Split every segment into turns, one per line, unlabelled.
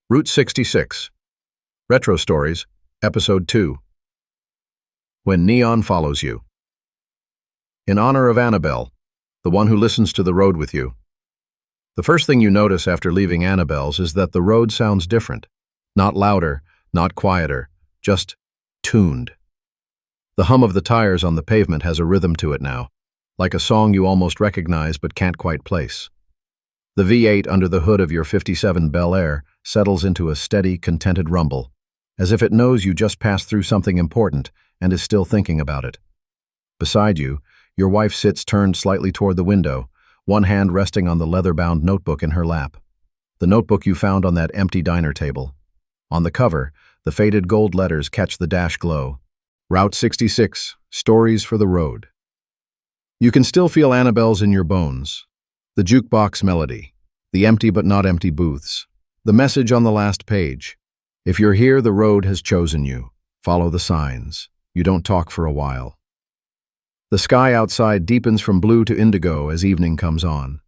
Route 66, Retro Stories, Episode 2. When Neon Follows You. In honor of Annabelle, the one who listens to the road with you. The first thing you notice after leaving Annabelle's is that the road sounds different. Not louder, not quieter, just tuned. The hum of the tires on the pavement has a rhythm to it now, like a song you almost recognize but can't quite place. The V8 under the hood of your '57 Bel Air settles into a steady, contented rumble, as if it knows you just passed through something important and is still thinking about it. Beside you, your wife sits turned slightly toward the window, one hand resting on the leather-bound notebook in her lap. The notebook you found on that empty diner table. On the cover, the faded gold letters catch the dash glow. Route 66, Stories for the Road. You can still feel Annabelle's in your bones. The jukebox melody, the empty but not empty booths, the message on the last page. If you're here, the road has chosen you. Follow the signs. You don't talk for a while. The sky outside deepens from blue to indigo as evening comes on.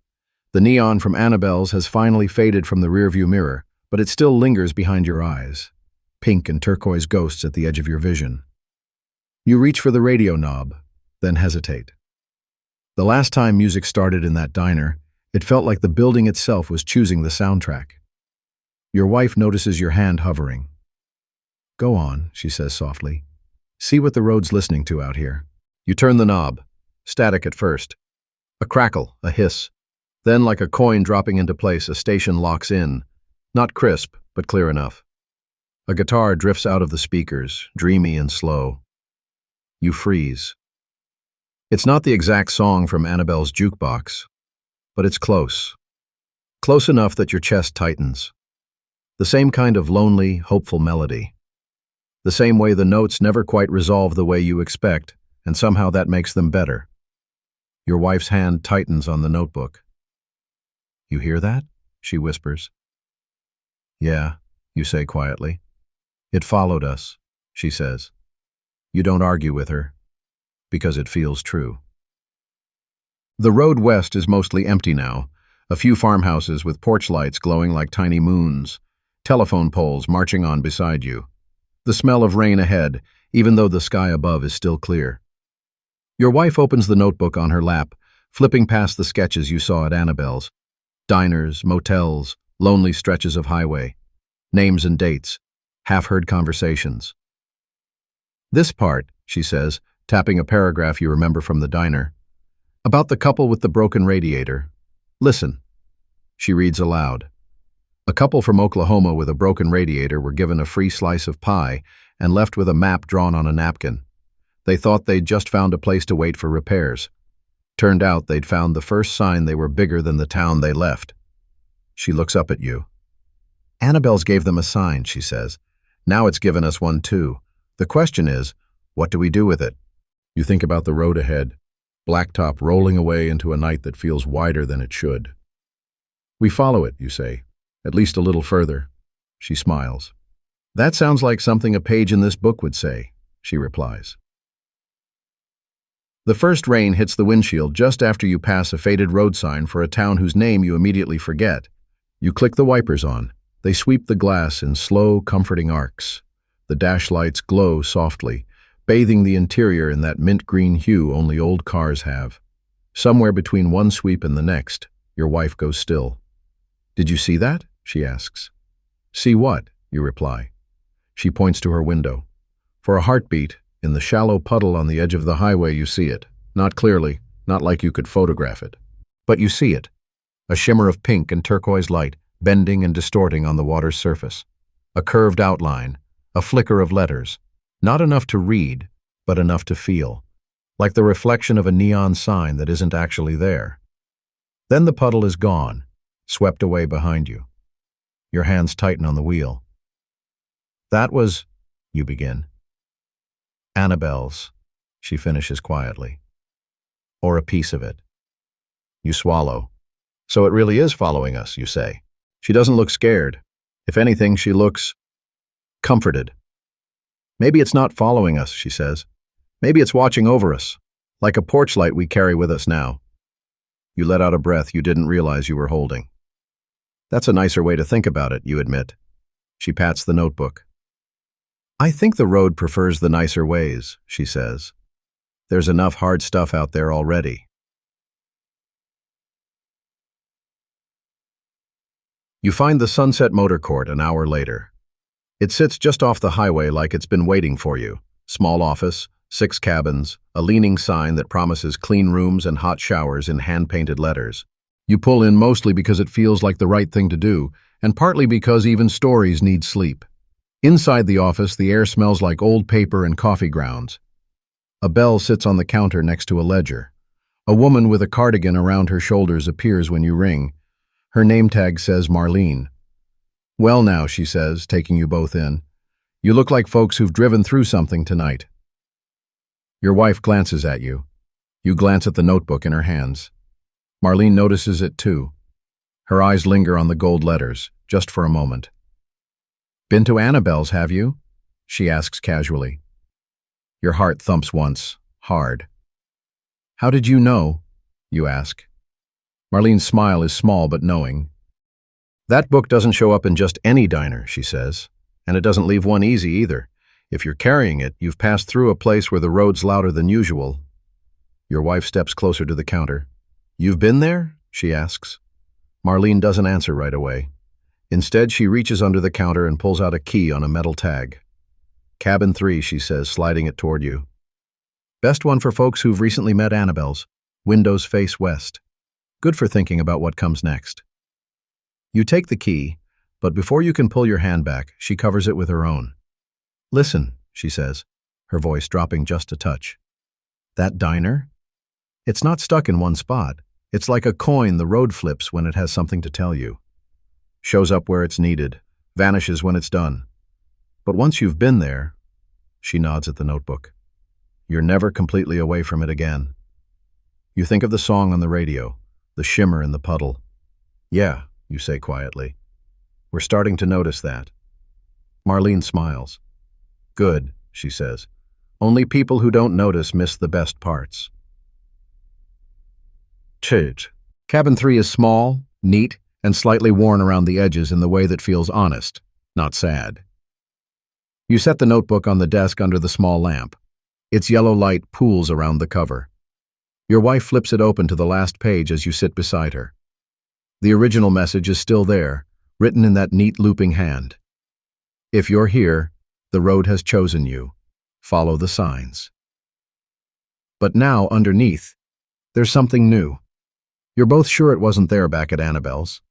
The neon from Annabelle's has finally faded from the rearview mirror, but it still lingers behind your eyes, pink and turquoise ghosts at the edge of your vision. You reach for the radio knob, then hesitate. The last time music started in that diner, it felt like the building itself was choosing the soundtrack. Your wife notices your hand hovering. "Go on," she says softly. "See what the road's listening to out here." You turn the knob, static at first. A crackle, a hiss. Then, like a coin dropping into place, a station locks in. Not crisp, but clear enough. A guitar drifts out of the speakers, dreamy and slow. You freeze. It's not the exact song from Annabelle's jukebox, but it's close. Close enough that your chest tightens. The same kind of lonely, hopeful melody. The same way the notes never quite resolve the way you expect, and somehow that makes them better. Your wife's hand tightens on the notebook. "You hear that?" she whispers. "Yeah," you say quietly. "It followed us," she says. You don't argue with her, because it feels true. The road west is mostly empty now, a few farmhouses with porch lights glowing like tiny moons, telephone poles marching on beside you. The smell of rain ahead, even though the sky above is still clear. Your wife opens the notebook on her lap, flipping past the sketches you saw at Annabelle's. Diners, motels, lonely stretches of highway. Names and dates, half-heard conversations. "This part," she says, tapping a paragraph you remember from the diner. "About the couple with the broken radiator. Listen." She reads aloud. "A couple from Oklahoma with a broken radiator were given a free slice of pie and left with a map drawn on a napkin. They thought they'd just found a place to wait for repairs. Turned out they'd found the first sign they were bigger than the town they left." She looks up at you. "Annabelle's gave them a sign," she says. "Now it's given us one too. The question is, what do we do with it?" You think about the road ahead, blacktop rolling away into a night that feels wider than it should. "We follow it," you say, "at least a little further." She smiles. "That sounds like something a page in this book would say," she replies. The first rain hits the windshield just after you pass a faded road sign for a town whose name you immediately forget. You click the wipers on. They sweep the glass in slow, comforting arcs. The dash lights glow softly, bathing the interior in that mint green hue only old cars have. Somewhere between one sweep and the next, your wife goes still. "Did you see that?" she asks. "See what?" you reply. She points to her window. For a heartbeat, in the shallow puddle on the edge of the highway you see it. Not clearly, not like you could photograph it. But you see it. A shimmer of pink and turquoise light, bending and distorting on the water's surface. A curved outline, a flicker of letters. Not enough to read, but enough to feel. Like the reflection of a neon sign that isn't actually there. Then the puddle is gone, swept away behind you. Your hands tighten on the wheel. "That was," you begin. "Annabelle's," she finishes quietly. "Or a piece of it." You swallow. "So it really is following us," you say. She doesn't look scared. If anything, she looks comforted. "Maybe it's not following us," she says. "Maybe it's watching over us, like a porch light we carry with us now." You let out a breath you didn't realize you were holding. "That's a nicer way to think about it," you admit. She pats the notebook. I think the road prefers the nicer ways, she says. There's enough hard stuff out there already. You find the Sunset Motor Court an hour later. It sits just off the highway like it's been waiting for you. Small office, 6 cabins, a leaning sign that promises clean rooms and hot showers in hand-painted letters. You pull in mostly because it feels like the right thing to do, and partly because even stories need sleep. Inside the office, the air smells like old paper and coffee grounds. A bell sits on the counter next to a ledger. A woman with a cardigan around her shoulders appears when you ring. Her name tag says Marlene. Well now, she says, taking you both in. You look like folks who've driven through something tonight. Your wife glances at you. You glance at the notebook in her hands. Marlene notices it too. Her eyes linger on the gold letters, just for a moment. Been to Annabelle's, have you? She asks casually. Your heart thumps once, hard. How did you know? You ask. Marlene's smile is small but knowing. That book doesn't show up in just any diner, she says, and it doesn't leave one easy either. If you're carrying it, you've passed through a place where the road's louder than usual. Your wife steps closer to the counter. You've been there? She asks. Marlene doesn't answer right away. Instead, she reaches under the counter and pulls out a key on a metal tag. Cabin 3, she says, sliding it toward you. Best one for folks who've recently met Annabelle's. Windows face west. Good for thinking about what comes next. You take the key, but before you can pull your hand back, she covers it with her own. Listen, she says, her voice dropping just a touch. That diner? It's not stuck in one spot. It's like a coin the road flips when it has something to tell you. Shows up where it's needed, vanishes when it's done. But once you've been there, she nods at the notebook, you're never completely away from it again. You think of the song on the radio, the shimmer in the puddle. Yeah, you say quietly. We're starting to notice that. Marlene smiles. Good, she says. Only people who don't notice miss the best parts. Cabin 3 is small, neat, and slightly worn around the edges in the way that feels honest, not sad. You set the notebook on the desk under the small lamp. Its yellow light pools around the cover. Your wife flips it open to the last page as you sit beside her. The original message is still there, written in that neat looping hand. If you're here, the road has chosen you. Follow the signs. But now, underneath, there's something new. You're both sure it wasn't there back at Annabelle's.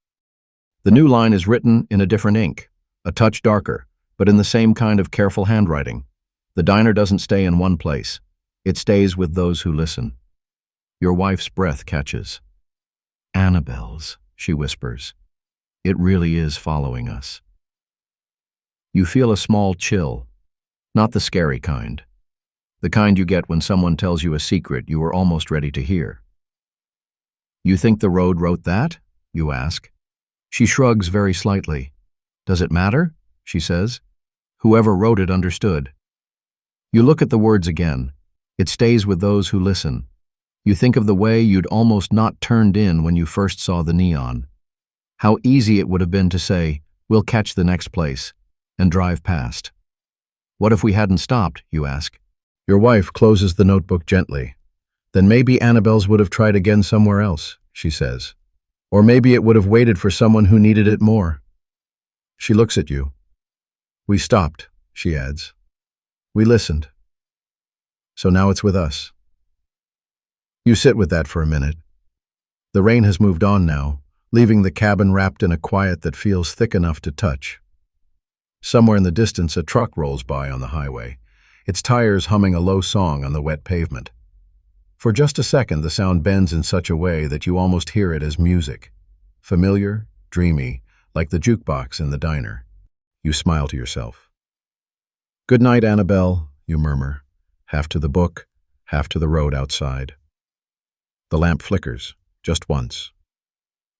The new line is written in a different ink, a touch darker, but in the same kind of careful handwriting. The diner doesn't stay in one place. It stays with those who listen. Your wife's breath catches. Annabelle's, she whispers. It really is following us. You feel a small chill, not the scary kind. The kind you get when someone tells you a secret you were almost ready to hear. You think the road wrote that? You ask. She shrugs very slightly. Does it matter? She says. Whoever wrote it understood. You look at the words again. It stays with those who listen. You think of the way you'd almost not turned in when you first saw the neon. How easy it would have been to say, we'll catch the next place, and drive past. What if we hadn't stopped, you ask? Your wife closes the notebook gently. Then maybe Annabelle's would have tried again somewhere else, she says. Or maybe it would have waited for someone who needed it more. She looks at you. We stopped, she adds. We listened. So now it's with us. You sit with that for a minute. The rain has moved on now, leaving the cabin wrapped in a quiet that feels thick enough to touch. Somewhere in the distance, a truck rolls by on the highway, its tires humming a low song on the wet pavement. For just a second, the sound bends in such a way that you almost hear it as music. Familiar, dreamy, like the jukebox in the diner. You smile to yourself. Good night, Annabelle, you murmur, half to the book, half to the road outside. The lamp flickers, just once.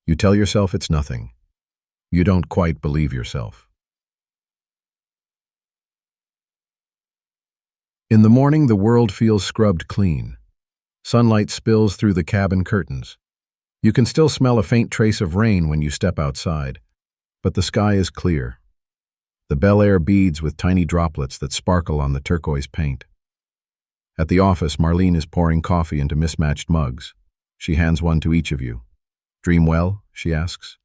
You tell yourself it's nothing. You don't quite believe yourself. In the morning, the world feels scrubbed clean. Sunlight spills through the cabin curtains. You can still smell a faint trace of rain when you step outside, but the sky is clear. the Bel Air beads with tiny droplets that sparkle on the turquoise paint. At the office, Marlene is pouring coffee into mismatched mugs. She hands one to each of you. "Dream well?" she asks.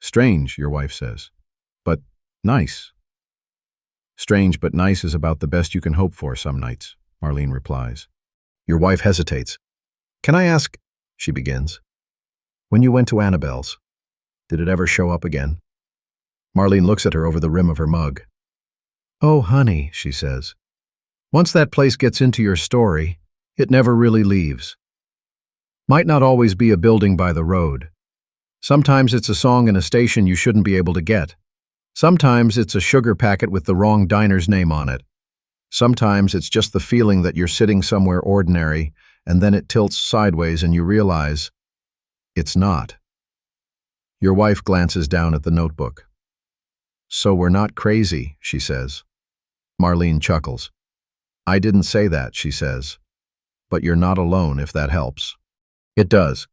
"Strange," your wife says. "But nice." "Strange but nice is about the best you can hope for some nights," Marlene replies. Your wife hesitates. "Can I ask," she begins, "when you went to Annabelle's, did it ever show up again?" Marlene looks at her over the rim of her mug. "Oh, honey," she says. "Once that place gets into your story, it never really leaves. Might not always be a building by the road. Sometimes it's a song in a station you shouldn't be able to get. Sometimes it's a sugar packet with the wrong diner's name on it. Sometimes it's just the feeling that you're sitting somewhere ordinary, and then it tilts sideways and you realize it's not." Your wife glances down at the notebook. "So we're not crazy," she says. Marlene chuckles. "I didn't say that," she says. "But you're not alone, if that helps." It does.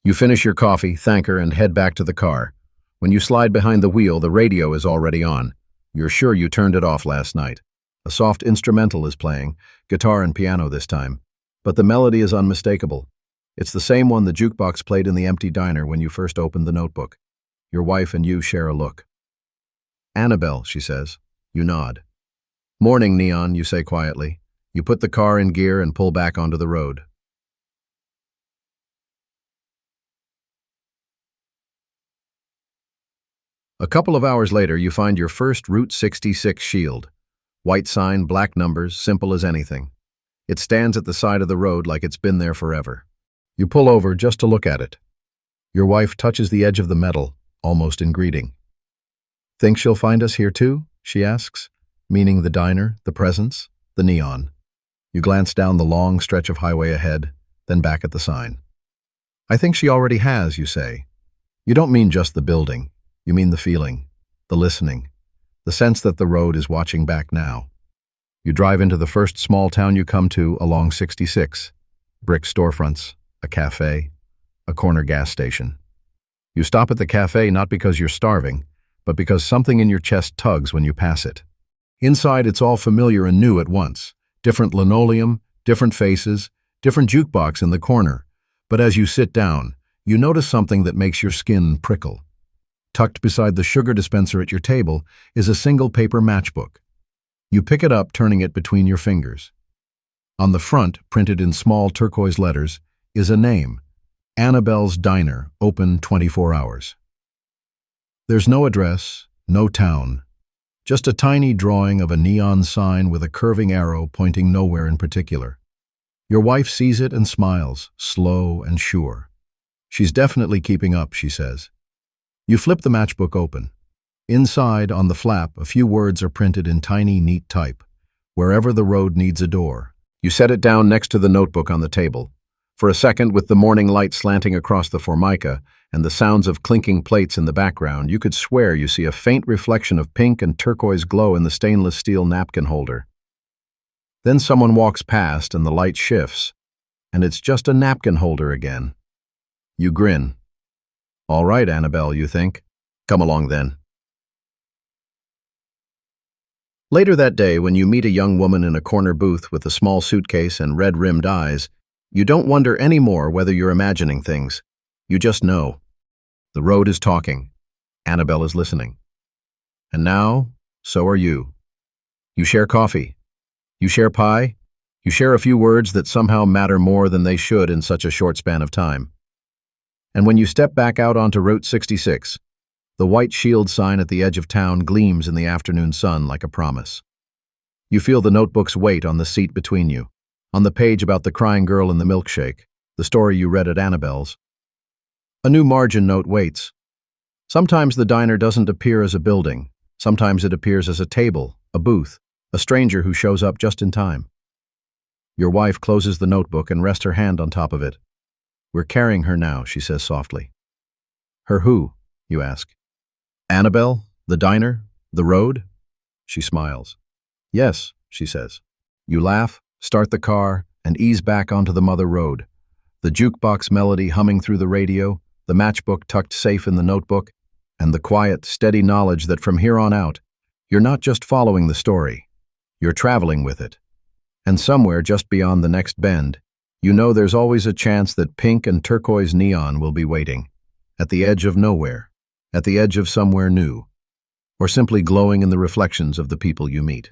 You finish your coffee, thank her, and head back to the car. When you slide behind the wheel, the radio is already on. You're sure you turned it off last night. A soft instrumental is playing, guitar and piano this time. But the melody is unmistakable. It's the same one the jukebox played in the empty diner when you first opened the notebook. Your wife and you share a look. "Annabelle," she says. You nod. "Morning, Neon," you say quietly. You put the car in gear and pull back onto the road. A couple of hours later, you find your first Route 66 shield. White sign, black numbers, simple as anything. It stands at the side of the road like it's been there forever. You pull over just to look at it. Your wife touches the edge of the metal, almost in greeting. "Think she'll find us here too?" she asks, meaning the diner, the presence, the neon. You glance down the long stretch of highway ahead, then back at the sign. "I think she already has," you say. You don't mean just the building. You mean the feeling, the listening, the sense that the road is watching back now. You drive into the first small town you come to along 66. Brick storefronts, a cafe, a corner gas station. You stop at the cafe not because you're starving, but because something in your chest tugs when you pass it. Inside, it's all familiar and new at once. Different linoleum, different faces, different jukebox in the corner. But as you sit down, you notice something that makes your skin prickle. Tucked beside the sugar dispenser at your table is a single paper matchbook. You pick it up, turning it between your fingers. On the front, printed in small turquoise letters, is a name: Annabelle's Diner, open 24 hours. There's no address, no town, just a tiny drawing of a neon sign with a curving arrow pointing nowhere in particular. Your wife sees it and smiles, slow and sure. She's definitely keeping up, she says. You flip the matchbook open. Inside, on the flap, a few words are printed in tiny, neat type. Wherever the road needs a door. You set it down next to the notebook on the table. For a second, with the morning light slanting across the formica and the sounds of clinking plates in the background, you could swear you see a faint reflection of pink and turquoise glow in the stainless steel napkin holder. Then someone walks past and the light shifts, and it's just a napkin holder again. You grin. All right, Annabelle, you think. Come along then. Later that day, when you meet a young woman in a corner booth with a small suitcase and red-rimmed eyes, you don't wonder anymore whether you're imagining things. You just know. The road is talking. Annabelle is listening. And now, so are you. You share coffee. You share pie. You share a few words that somehow matter more than they should in such a short span of time. And when you step back out onto Route 66, the white shield sign at the edge of town gleams in the afternoon sun like a promise. You feel the notebook's weight on the seat between you, on the page about the crying girl in the milkshake, the story you read at Annabelle's. A new margin note waits. Sometimes the diner doesn't appear as a building. Sometimes it appears as a table, a booth, a stranger who shows up just in time. Your wife closes the notebook and rests her hand on top of it. We're carrying her now, she says softly. Her who? You ask. Annabelle? The diner? The road? She smiles. Yes, she says. You laugh, start the car, and ease back onto the mother road. The jukebox melody humming through the radio, the matchbook tucked safe in the notebook, and the quiet, steady knowledge that from here on out, You're not just following the story, you're traveling with it. And somewhere just beyond the next bend, you know there's always a chance that pink and turquoise neon will be waiting, at the edge of nowhere, at the edge of somewhere new, or simply glowing in the reflections of the people you meet.